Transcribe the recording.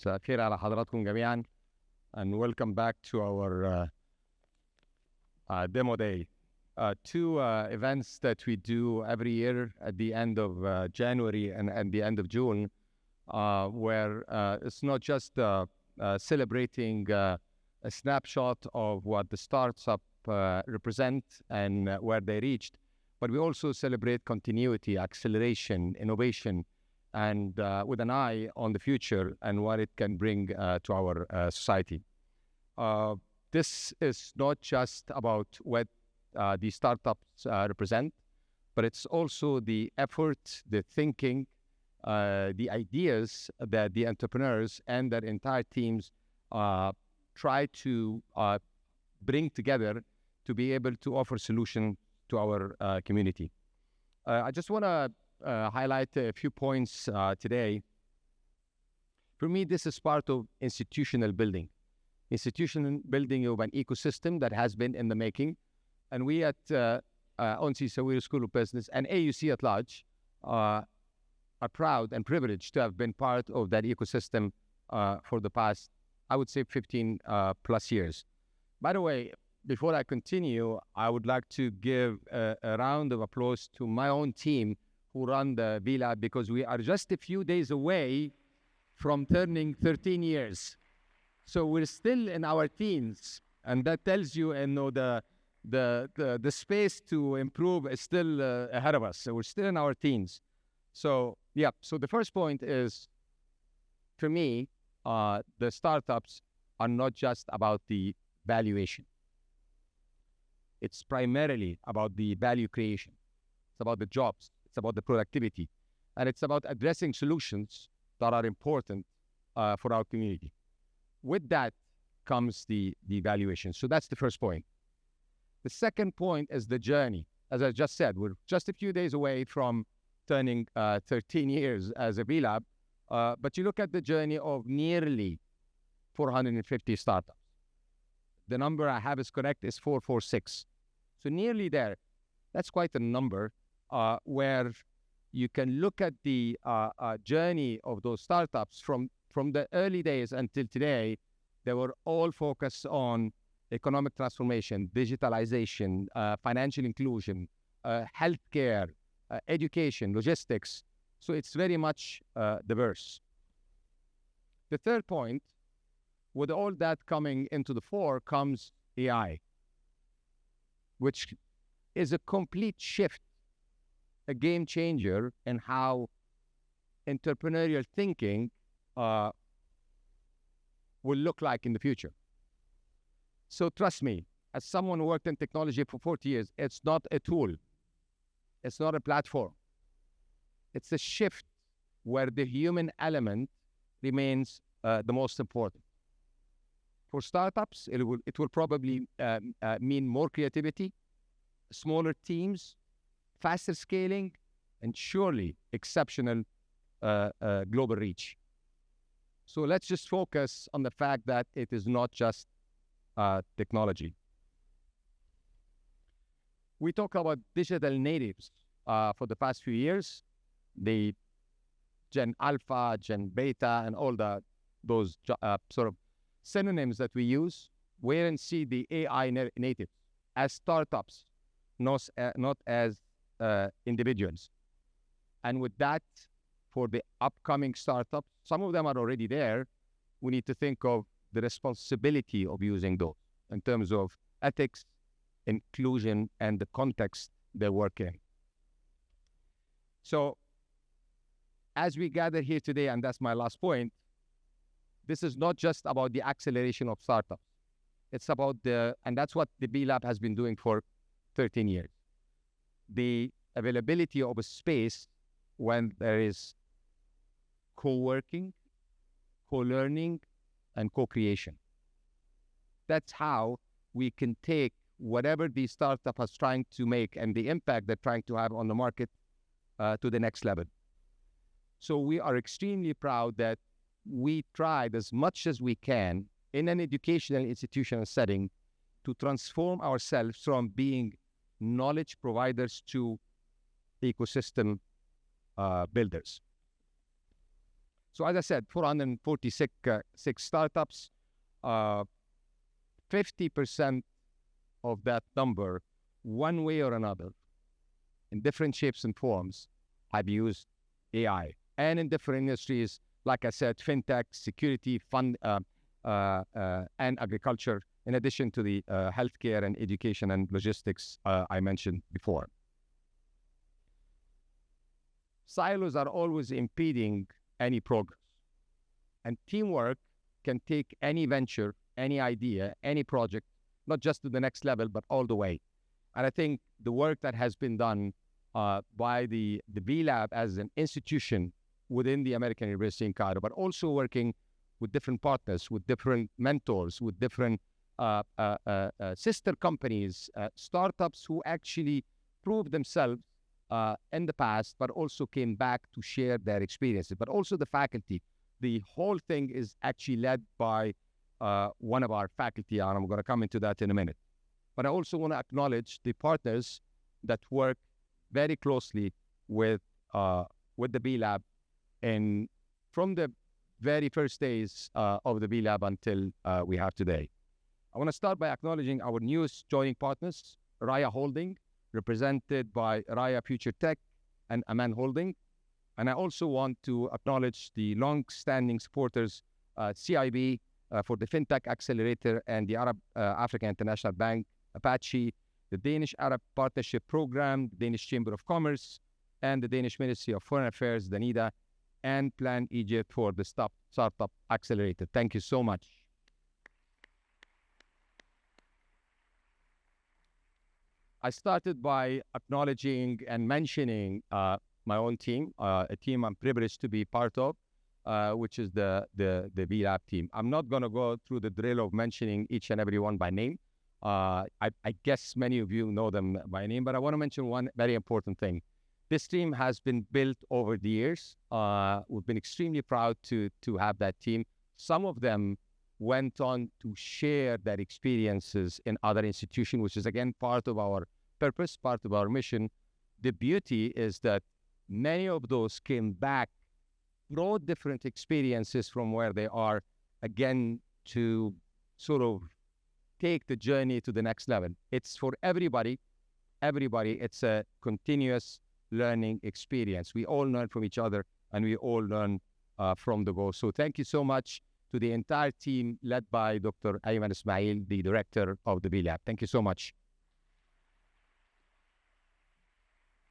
مساء الخير على حضراتكم جميعا and welcome back to our demo day. Two events that we do every year at the end of January and the end of June, where it's not just celebrating a snapshot of what the startup represent and where they reached, but we also celebrate continuity, acceleration, innovation, and with an eye on the future and what it can bring to our society. This is not just about what the startups represent, but it's also the effort, the thinking, the ideas that the entrepreneurs and their entire teams try to bring together to be able to offer solution to our community. I just want to highlight a few points today. For me, this is part of institutional building of an ecosystem that has been in the making. And we at Onsi Sawiris School of Business and AUC at large are proud and privileged to have been part of that ecosystem for the past, I would say, 15 plus years. By the way, before I continue, I would like to give a round of applause to my own team who run the VLab, because we are just a few days away from turning 13 years. So we're still in our teens, and that tells you, the space to improve is still ahead of us. So we're still in our teens. So yeah, so the first point is, for me, the startups are not just about the valuation. It's primarily about the value creation. It's about the jobs. It's about the productivity. And it's about addressing solutions that are important for our community. With that comes the valuation. So that's the first point. The second point is the journey. As I just said, we're just a few days away from turning 13 years as a VLab, but you look at the journey of nearly 450 startups. The number I have is correct, is 446. So nearly there. That's quite a number where you can look at the journey of those startups from the early days until today. They were all focused on economic transformation, digitalization, financial inclusion, healthcare, education, logistics. So it's very much diverse. The third point, with all that coming into the fore, comes AI, which is a complete shift, a game changer in how entrepreneurial thinking will look like in the future. So trust me, as someone who worked in technology for 40 years, it's not a tool. It's not a platform. It's a shift where the human element remains the most important. For startups, it will probably mean more creativity, smaller teams, faster scaling, and surely exceptional global reach. So let's just focus on the fact that it is not just technology. We talk about digital natives for the past few years, the Gen Alpha, Gen Beta, and all those sort of synonyms that we use. Wait and see the AI natives as startups, not as individuals. And with that, for the upcoming startups, some of them are already there. We need to think of the responsibility of using those in terms of ethics, inclusion, and the context they work in. So as we gather here today, and that's my last point, this is not just about the acceleration of startups. It's about and that's what the VLab has been doing for 13 years. The availability of a space when there is co-working, co-learning, and co-creation. That's how we can take whatever the startup is trying to make and the impact they're trying to have on the market to the next level. So we are extremely proud that we tried as much as we can in an educational institutional setting to transform ourselves from being knowledge providers to ecosystem builders. So as I said, 446 six startups, 50% of that number, one way or another, in different shapes and forms, have used AI. And in different industries, like I said, fintech, security, fund, and agriculture, in addition to the healthcare and education and logistics I mentioned before. Silos are always impeding any progress. And teamwork can take any venture, any idea, any project, not just to the next level, but all the way. And I think the work that has been done by the VLab as an institution within the American University in Cairo, but also working with different partners, with different mentors, with different sister companies, startups who actually proved themselves in the past, but also came back to share their experiences, but also the faculty. The whole thing is actually led by one of our faculty, and I'm going to come into that in a minute. But I also want to acknowledge the partners that work very closely with the VLab, and from the very first days of the VLab until we have today. I want to start by acknowledging our newest joining partners, Raya Holding, represented by Raya Future Tech and Aman Holding. And I also want to acknowledge the long-standing supporters, CIB for the FinTech Accelerator and the Arab African International Bank, Apache, the Danish Arab Partnership Program, the Danish Chamber of Commerce, and the Danish Ministry of Foreign Affairs, DANIDA, and Plan Egypt for the Startup Accelerator. Thank you so much. I started by acknowledging and mentioning my own team, a team I'm privileged to be part of, which is the VLab team. I'm not going to go through the drill of mentioning each and every one by name. I guess many of you know them by name, but I want to mention one very important thing. This team has been built over the years. We've been extremely proud to have that team. Some of them went on to share their experiences in other institutions, which is, again, part of our purpose, part of our mission. The beauty is that many of those came back, brought different experiences from where they are, again, to sort of take the journey to the next level. It's for everybody. It's a continuous learning experience. We all learn from each other, and we all learn from the go. So thank you so much to the entire team led by Dr. Ayman Ismail, the director of the VLab. Thank you so much.